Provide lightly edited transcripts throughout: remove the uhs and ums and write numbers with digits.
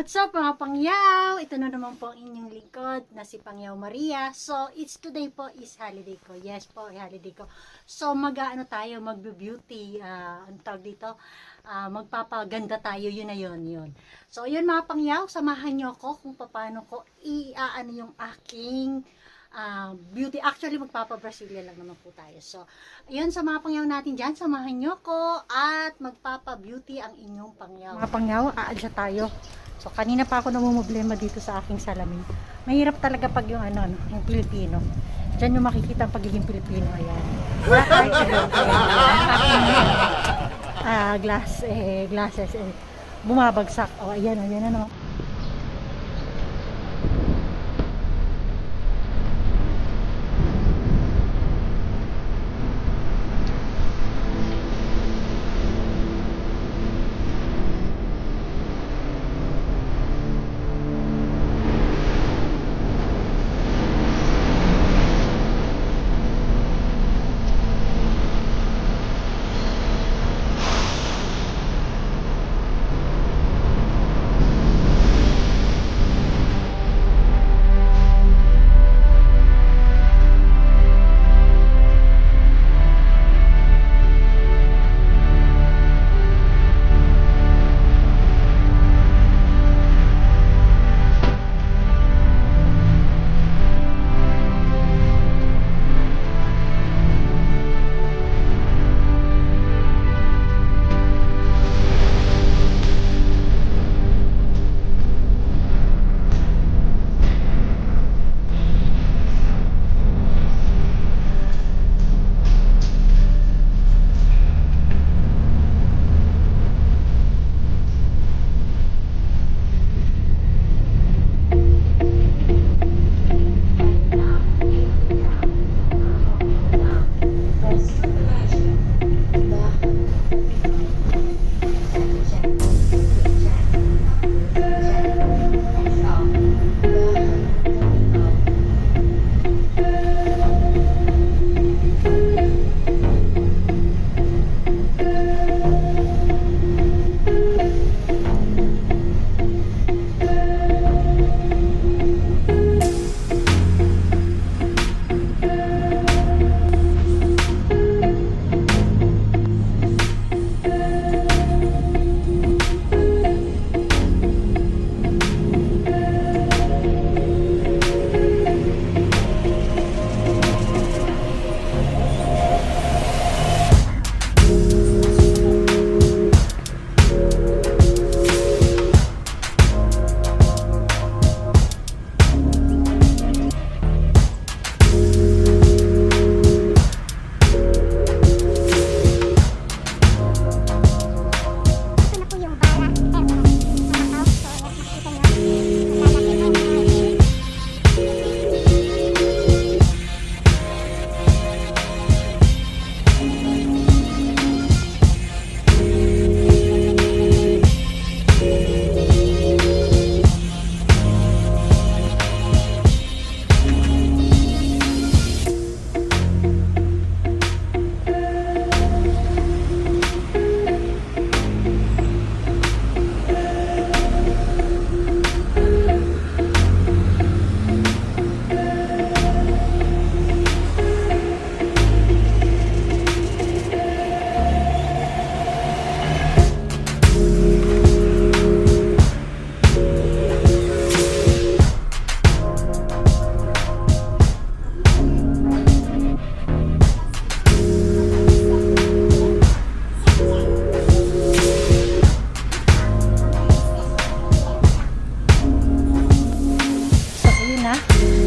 What's up mga pangyaw? Ito na naman po ang inyong lingkod na si Pangyaw Maria. So, today po is holiday ko. Yes po, holiday ko. So, tayo, magbe-beauty, ang tawag dito, magpapaganda tayo, yun na yun. So, yun mga pangyaw, samahan nyo ako kung paano ko i-ano yung aking beauty. Actually, magpapa-Brasilia lang naman po tayo. So, yun sa mga pangyaw natin dyan, samahan nyo ko at magpapa-beauty ang inyong pangyaw. Mga pangyaw, aadya tayo. So, kanina pa ako namumblema dito sa aking salamin. Mahirap talaga pag yung yung Pilipino. Diyan yung makikita ang pagiging Pilipino. Ayan. Wala kahit glasses, bumabagsak. O, ayan, ano.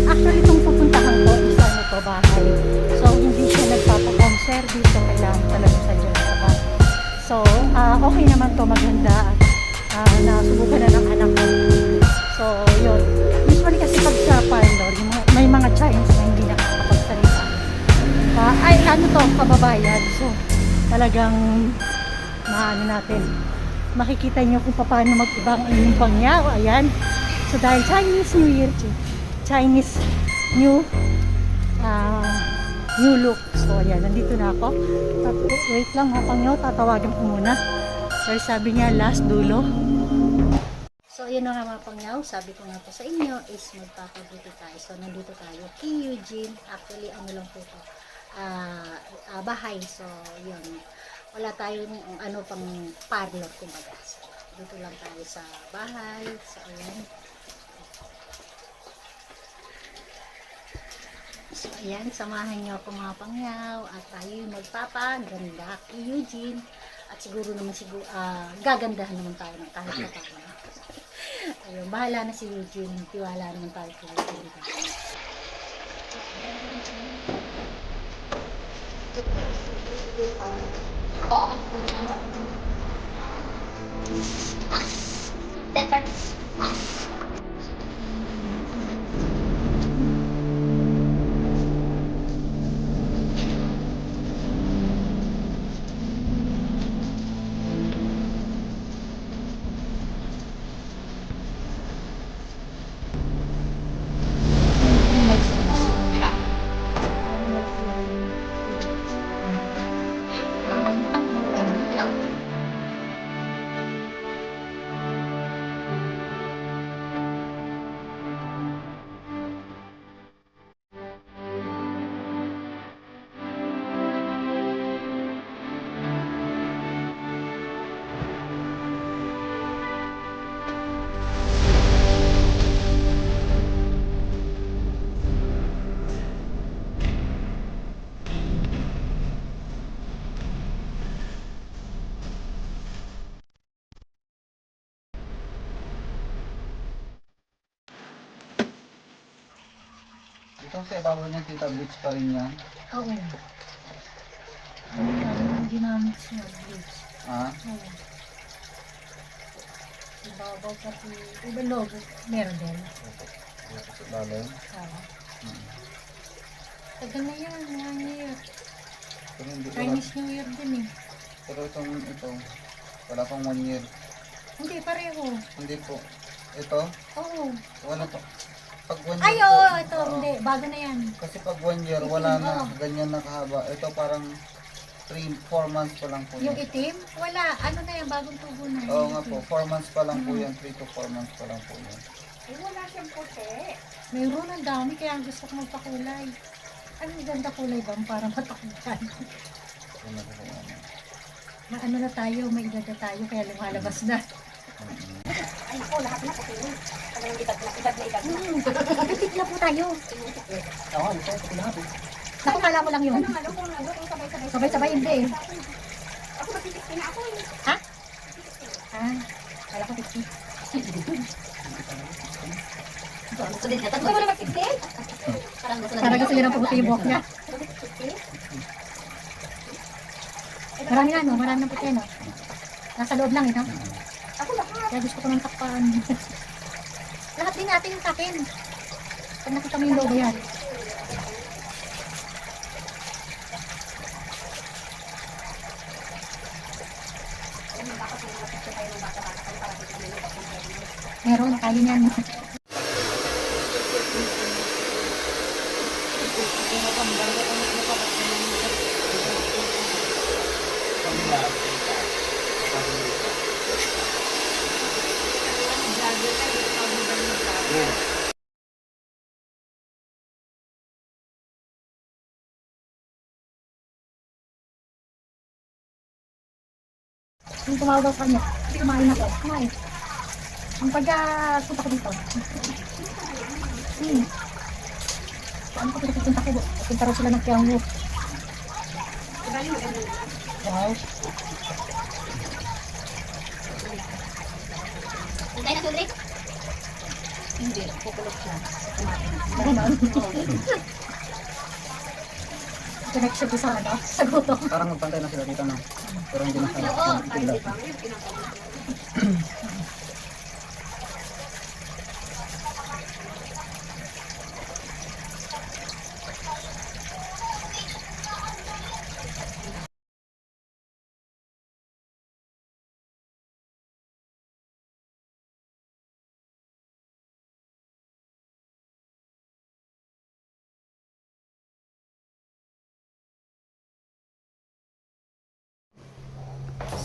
Actually, itong pupuntahan ko is bahay. So, hindi siya nagpapa-home dito. Kailangan talaga sa dyan sa bahay. So, okay naman to, maganda. Nasubukan na ng anak ko. So, yun. Usually kasi pag sa parlor, may mga Chinese na hindi nakakapagsalita. Kababayan. So, talagang natin. Makikita nyo kung paano mag-ibang inyong pangyaw. Ayan. So, dahil Chinese New Year, Chinese New look. So, ayan, nandito na ako. Wait lang, pangyaw, tatawagan ko muna. So, sabi niya, last dulo. So, yun na nga mga pangyaw, sabi ko nga po sa inyo is magpapabuti tayo. So, nandito tayo kay Eugene. Actually, ano lang po ito, bahay. So, yun. Wala tayong ano pang parlor, kumbaga. So, dito lang tayo sa bahay. So, ayan. So, ayan, samahan niyo ako mga pangyaw at tayo magpapaganda kay Eugene. At siguro naman, gagandahan naman tayo ng kahit na tayo. Ayun, bahala na si Eugene. Tiwala naman tayo kay Eugene. Itong sa ibabaw niya, tita, bleach pa rin yan. Oo. Ano yung ginamit siya? Bleach. Ah? Oo. Ibabaw pati, iba logo. Meron din. Dito sa lalim. Oo. Hmm. Tagal na yan, 1 year. Pero hindi, wala. Chinese New Year din eh. Pero ito, wala pang 1 year. Hindi, pareho. Hindi po. Ito, Oo. wala pa. Pag 1 year Ay, po, oo, ito, oo. hindi. Bago na yan. Kasi pag 1 year, wala Itim, na. oo. Ganyan na kahaba. Ito parang 3-4 months pa lang po Yung yan. itim, wala. Ano na yan, bagong tubo na. Oo yung nga itim. po, 4 months pa lang po yan. 3 to 4 months pa lang po yan. Eh, wala siyang puti. Mayroon ang dami, kaya gusto ko magpakulay. Ano yung ganda kulay ba? Para matakbuhan. Ito na po ano. Ano na tayo, may edad na tayo, kaya lumalabas na. Ay, ako, lahat na puti. Ano yung edad na? Putik na po tayo. Oo, ito, ito lahat eh. Naku, kala mo lang yun. Sabay-sabay hindi eh. Ako mag-50 na ako eh. Ha? Ah, kala ko 50. Gusto mo na mag-50? Parang gusto niya ng puti yung buhok niya. Marami na, no? Marami ng puti, no? Nasa loob lang, eh, no? Ako lahat. Kaya gusto ko ng takpan. Lahat din natin yung takin. Pag nakita mo yung logo yan. Meron, kaya niyan. Yung tumawag daw sa kanya, hindi kumain ako. Kumain. Ang pagka-punta ko dito. Ano ko pinapunta ko? Punta raw sila ng Kiangwo. Wow. Hintay na sulit? Hindi, kukulot siya. Connect siya sa ano? Sa gutom. Parang magpantay na sila dito, no? Pero hindi na kaya. Oo. Hindi Ay, na. di ba?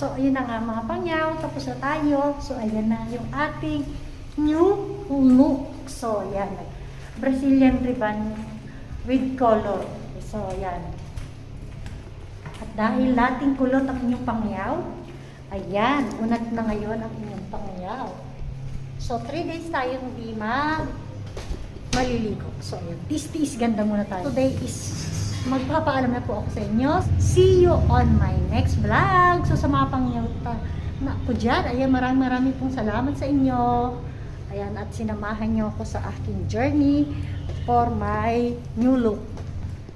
So, ayun na nga mga pangyaw. Tapos na tayo. So, ayan na yung ating new look. So, ayan. Brazilian ribbon with color. So, ayan. At dahil lating kulot ang inyong pangyaw, ayan, unat na ngayon ang inyong pangyaw. So, 3 days tayo hindi maliligo. So, ayan, tiis-tiis ganda muna tayo. Today is, magpapaalam na po ako sa inyo. See you on my next vlog. So, sa mga pangyaw na ako dyan, ayan, maraming pong salamat sa inyo. Ayan, at sinamahan nyo ako sa aking journey for my new look.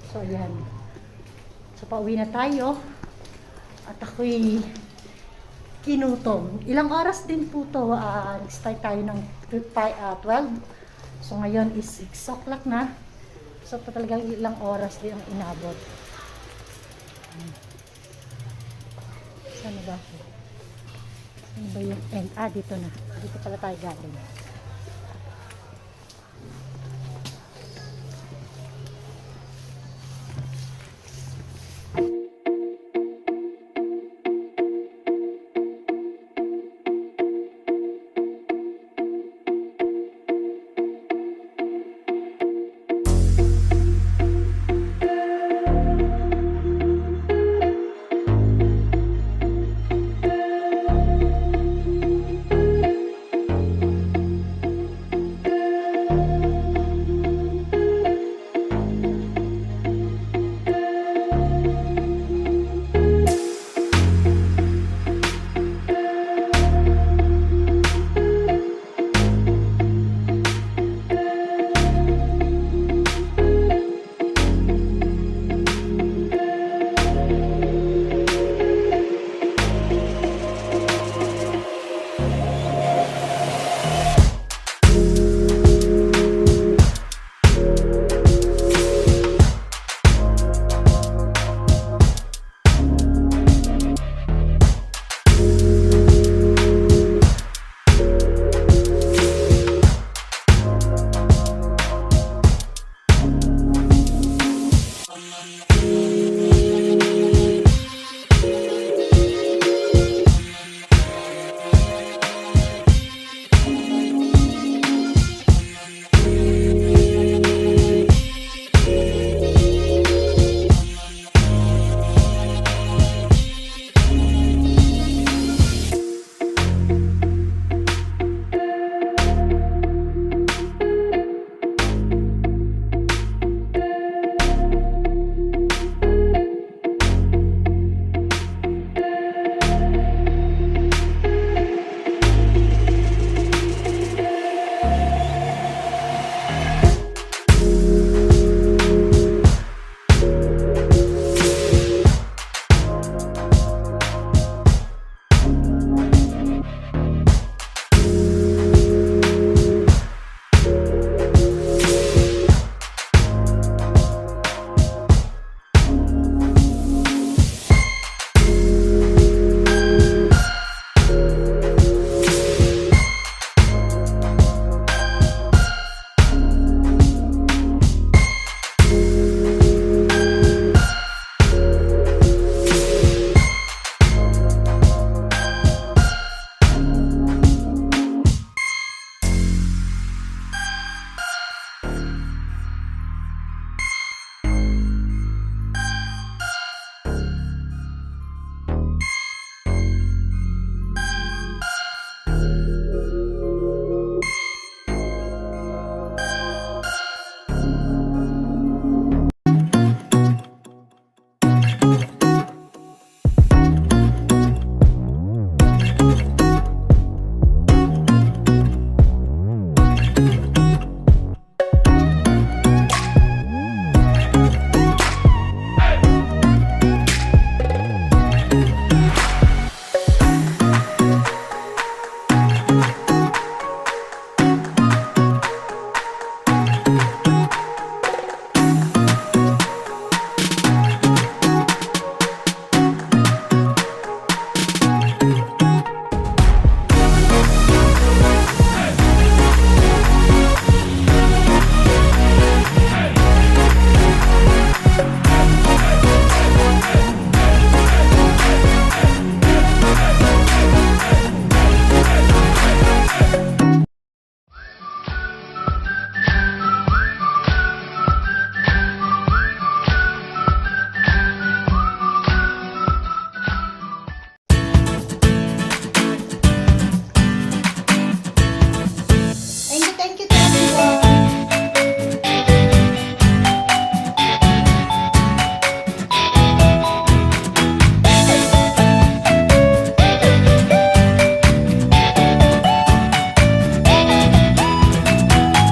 So, ayan. So, pauwi na tayo. At ako'y kinutom. Ilang oras din po to. Nag-start tayo ng 12. So, ngayon is 6 o'clock na. So, talagang ilang oras din ang inabot. Saan ba ako? Saan ba yung end? Dito na. Dito pala tayo galing.